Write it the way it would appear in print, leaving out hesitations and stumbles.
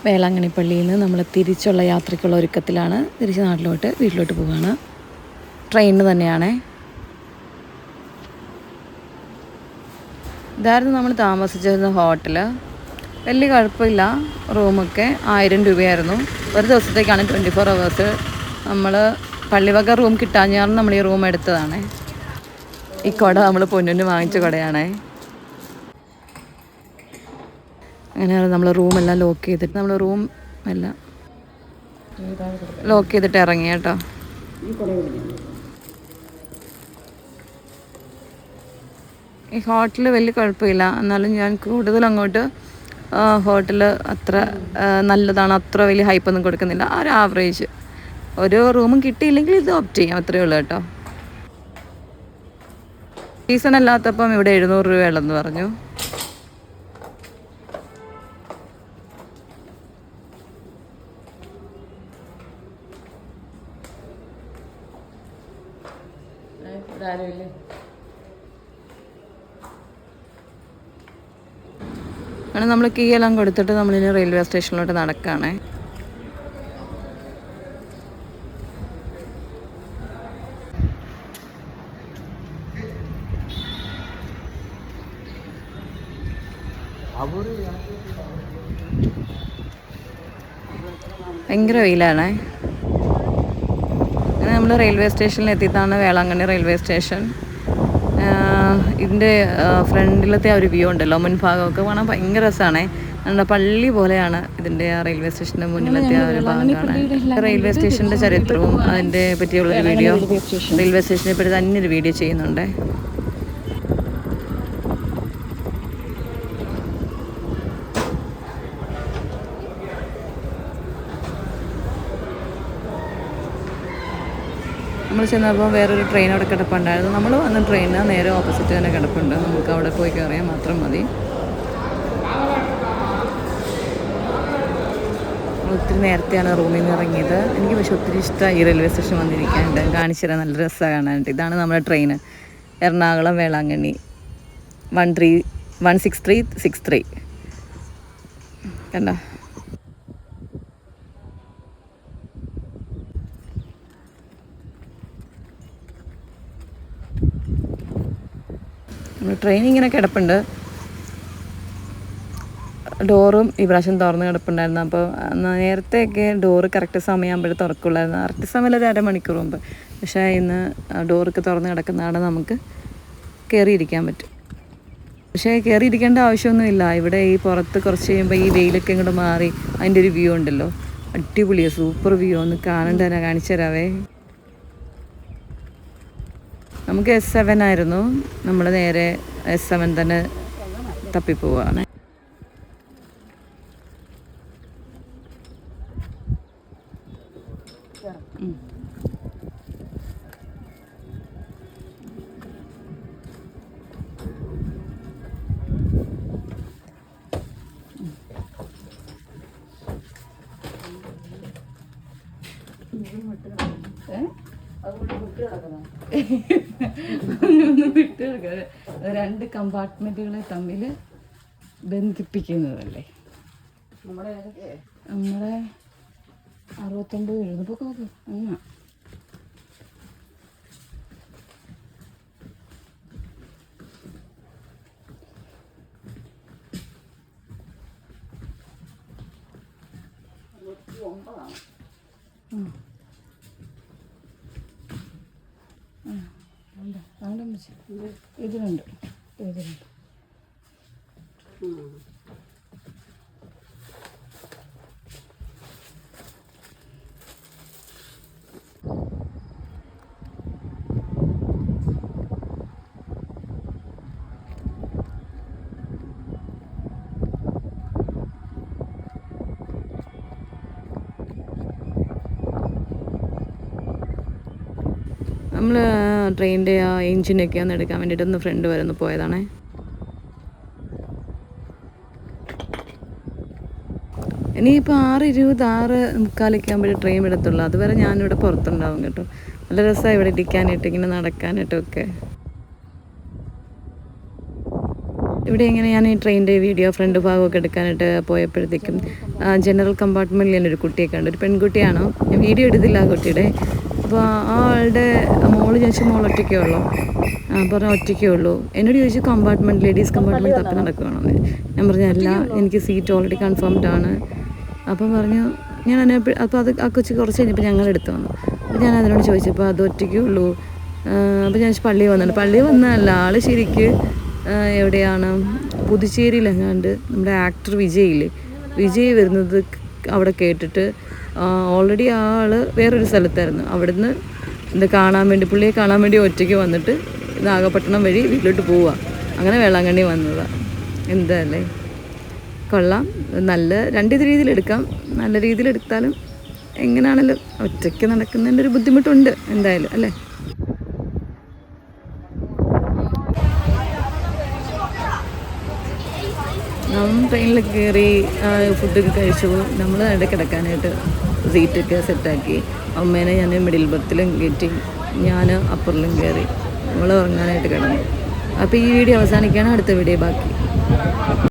വേളാങ്കണ്ണി പള്ളിയിൽ നിന്ന് നമ്മൾ തിരിച്ചുള്ള യാത്രയ്ക്കുള്ള ഒരുക്കത്തിലാണ്. തിരിച്ച് വീട്ടിലോട്ട് പോവുകയാണ്. ട്രെയിനിന് തന്നെയാണേ. ഇതായിരുന്നു നമ്മൾ താമസിച്ചിരുന്ന ഹോട്ടൽ. വലിയ കുഴപ്പമില്ല. റൂമൊക്കെ 1000 രൂപയായിരുന്നു. ഒരു ദിവസത്തേക്കാണ് 24 hours. നമ്മൾ പള്ളിവക റൂം കിട്ടാഞ്ഞാൽ നമ്മൾ ഈ റൂം എടുത്തതാണ്. ഈ കുട നമ്മൾ പൊന്നിന് വാങ്ങിച്ച കുടയാണേ. അങ്ങനെയാണ് നമ്മൾ റൂമെല്ലാം ലോക്ക് ചെയ്തിട്ട് ഇറങ്ങി കേട്ടോ. ഈ ഹോട്ടൽ വലിയ കുഴപ്പമില്ല. എന്നാലും ഞാൻ കൂടുതൽ അങ്ങോട്ട് ഹോട്ടൽ അത്ര നല്ലതാണ്, അത്ര വലിയ ഹൈപ്പൊന്നും കൊടുക്കുന്നില്ല. ആ ഒരു ആവറേജ്. ഒരു റൂമും കിട്ടിയില്ലെങ്കിൽ ഇത് ഓപ്റ്റ് ചെയ്യാം, അത്രയേ ഉള്ളൂ കേട്ടോ. സീസൺ അല്ലാത്തപ്പം ഇവിടെ 700 രൂപയുള്ളെന്ന് പറഞ്ഞു. അങ്ങനെ നമ്മൾ കീ എല്ലാം കൊടുത്തിട്ട് നമ്മളിനി റെയിൽവേ സ്റ്റേഷനിലോട്ട് നടക്കുകയാണേ. ഭയങ്കര വെയിലാണേ. അങ്ങനെ നമ്മൾ റെയിൽവേ സ്റ്റേഷനിൽ എത്തിയതാണ്. Velankanni railway station. ഇതിൻ്റെ ഫ്രണ്ടിലത്തെ ആ ഒരു വ്യൂ ഉണ്ടല്ലോ, മുൻഭാഗമൊക്കെ കാണാൻ ഭയങ്കര രസമാണേ. നമ്മുടെ പള്ളി പോലെയാണ് ഇതിൻ്റെ ആ റെയിൽവേ സ്റ്റേഷൻ്റെ മുന്നിലത്തെ ആ ഒരു ഭാഗം കാണാൻ. റെയിൽവേ സ്റ്റേഷൻ്റെ ചരിത്രവും അതിൻ്റെ പറ്റിയുള്ളൊരു വീഡിയോ, റെയിൽവേ സ്റ്റേഷനെ പറ്റി തന്നെ ഒരു വീഡിയോ ചെയ്യുന്നുണ്ട്. നമ്മൾ ചെന്നപ്പോൾ വേറൊരു ട്രെയിൻ അവിടെ കിടപ്പുണ്ടായിരുന്നു. നമ്മൾ വന്ന ട്രെയിന് നേരെ ഓപ്പോസിറ്റ് തന്നെ കിടപ്പുണ്ട്. നമുക്ക് അവിടെ പോയി കയറിയാൽ മാത്രം മതി. ഒത്തിരി നേരത്തെയാണ് റൂമിൽ നിന്ന് ഇറങ്ങിയത്. എനിക്ക് പക്ഷെ ഒത്തിരി ഇഷ്ടമായി ഈ റെയിൽവേ സ്റ്റേഷൻ വന്നിരിക്കാനുണ്ട്. കാണിച്ചു തരാൻ നല്ല രസമാണ് കാണാനായിട്ട്. ഇതാണ് നമ്മുടെ ട്രെയിന്, എറണാകുളം വേളാങ്കണ്ണി 16363 കണ്ടോ. ട്രെയിൻ ഇങ്ങനെ കിടപ്പുണ്ട്. ഡോറും ഈ പ്രാവശ്യം തുറന്ന് കിടപ്പുണ്ടായിരുന്നു. അപ്പോൾ നേരത്തെയൊക്കെ ഡോറ് കറക്റ്റ് സമയമാകുമ്പോഴേ തുറക്കുള്ളായിരുന്നു. കറക്റ്റ് സമയം ഒരു അരമണിക്കൂർ മുമ്പ്. പക്ഷേ ഇന്ന് ഡോറൊക്കെ തുറന്ന് കിടക്കുന്നതാണ്, നമുക്ക് കയറിയിരിക്കാൻ പറ്റും. പക്ഷേ കയറിയിരിക്കേണ്ട ആവശ്യമൊന്നുമില്ല. ഇവിടെ ഈ പുറത്ത് കുറച്ച് കഴിയുമ്പോൾ ഈ വെയിലൊക്കെ ഇങ്ങോട്ട് മാറി അതിൻ്റെ ഒരു വ്യൂ ഉണ്ടല്ലോ, അടിപൊളിയാണ്, സൂപ്പർ വ്യൂ. ഒന്ന് കാണേണ്ടതന്നെ, കാണിച്ചു തരാവേ. നമുക്ക് S7 ആയിരുന്നു. നമ്മൾ നേരെ S7 തന്നെ തപ്പിപ്പോവാണ്. ഒന്ന് വിട്ട് കിടക്കുക. 2 കമ്പാർട്ട്മെൻറ്റുകളെ തമ്മിൽ ബന്ധിപ്പിക്കുന്നതല്ലേ. നമ്മുടെ 69 എഴുതുമ്പോൾ അങ്ങനെ. ഇതിലുണ്ട്. നമ്മൾ ട്രെയിനിൻ്റെ ആ എഞ്ചിനൊക്കെ ഒന്ന് എടുക്കാൻ വേണ്ടിയിട്ട് ഒന്ന് ഫ്രണ്ട് വരെ ഒന്ന് പോയതാണേ. ഇനിയിപ്പോൾ 6:20 6:45 ആകുമ്പോഴേ ട്രെയിൻ എടുത്തുള്ളൂ. അതുവരെ ഞാനിവിടെ പുറത്തുണ്ടാവും കേട്ടോ. നല്ല രസമാണ് ഇവിടെ ഇരിക്കാനായിട്ട്, ഇങ്ങനെ നടക്കാനായിട്ടൊക്കെ. ഇവിടെ ഇങ്ങനെ ഞാൻ ഈ ട്രെയിനിൻ്റെ വീഡിയോ ഫ്രണ്ട് ഭാഗമൊക്കെ എടുക്കാനായിട്ട് പോയപ്പോഴത്തേക്കും ജനറൽ കമ്പാർട്ട്മെൻറ്റിൽ ഞാനൊരു കുട്ടിയെ കണ്ടു. ഒരു പെൺകുട്ടിയാണോ, ഞാൻ വീഡിയോ എടുത്തില്ല ആ കുട്ടിയുടെ. അപ്പോൾ ആ ആളുടെ മോള് ചോദിച്ചു മോൾ ഒറ്റയ്ക്കേ ഉള്ളൂ. പറഞ്ഞാൽ ഒറ്റയ്ക്കേ ഉള്ളൂ. എന്നോട് ചോദിച്ചു കമ്പാർട്ട്മെൻറ്റ് ലേഡീസ് കമ്പാർട്ട്മെൻറ്റ് തപ്പി നടക്കുകയാണെന്ന്. ഞാൻ പറഞ്ഞു അല്ല, എനിക്ക് സീറ്റ് ഓൾറെഡി കൺഫേംഡ് ആണ്. അപ്പം പറഞ്ഞു ഞാൻ അതിനെ അപ്പോൾ അത് ആ കൊച്ചു കുറച്ച് കഴിഞ്ഞപ്പോൾ ഞങ്ങളെടുത്ത് വന്നു. അപ്പോൾ ഞാൻ അതിനോട് ചോദിച്ചപ്പോൾ അത് ഒറ്റയ്ക്കേ ഉള്ളൂ. അപ്പോൾ ഞാൻ പള്ളിയിൽ വന്നിട്ടുണ്ട്. പള്ളിയിൽ വന്നതല്ല, ആൾ ശരിക്ക് എവിടെയാണ്, പുതുച്ചേരിയിലെങ്ങാണ്ട് നമ്മുടെ ആക്ടർ വിജയ് വരുന്നത് അവിടെ കേട്ടിട്ട് ഓൾറെഡി ആൾ വേറൊരു സ്ഥലത്തായിരുന്നു. അവിടുന്ന് പുള്ളിയെ കാണാൻ വേണ്ടി ഒറ്റയ്ക്ക് വന്നിട്ട് നാഗപട്ടണം വഴി വീട്ടിലോട്ട് പോവുക. അങ്ങനെ വേളാങ്കണ്ണി വന്നതാണ്. എന്താല്ലേ, കൊള്ളാം. നല്ല രണ്ട് രീതിയിലെടുക്കാം. നല്ല രീതിയിലെടുത്താലും എങ്ങനെയാണല്ലോ ഒറ്റയ്ക്ക് നടക്കുന്നതിൻ്റെ ഒരു ബുദ്ധിമുട്ടുണ്ട് എന്തായാലും അല്ലേ. ട്രെയിനിൽ കയറി ഫുഡൊക്കെ കഴിച്ചു. നമ്മൾ അവിടെ കിടക്കാനായിട്ട് സീറ്റൊക്കെ സെറ്റാക്കി. അമ്മേനെ ഞാൻ മിഡിൽ ബർത്തിലും കയറ്റി, ഞാൻ അപ്പറിലും കയറി. നമ്മൾ ഉറങ്ങാനായിട്ട് കിടന്നു. അപ്പോൾ ഈ വീഡിയോ അവസാനിക്കുകയാണ്. അടുത്ത വീഡിയോ ബാക്കി.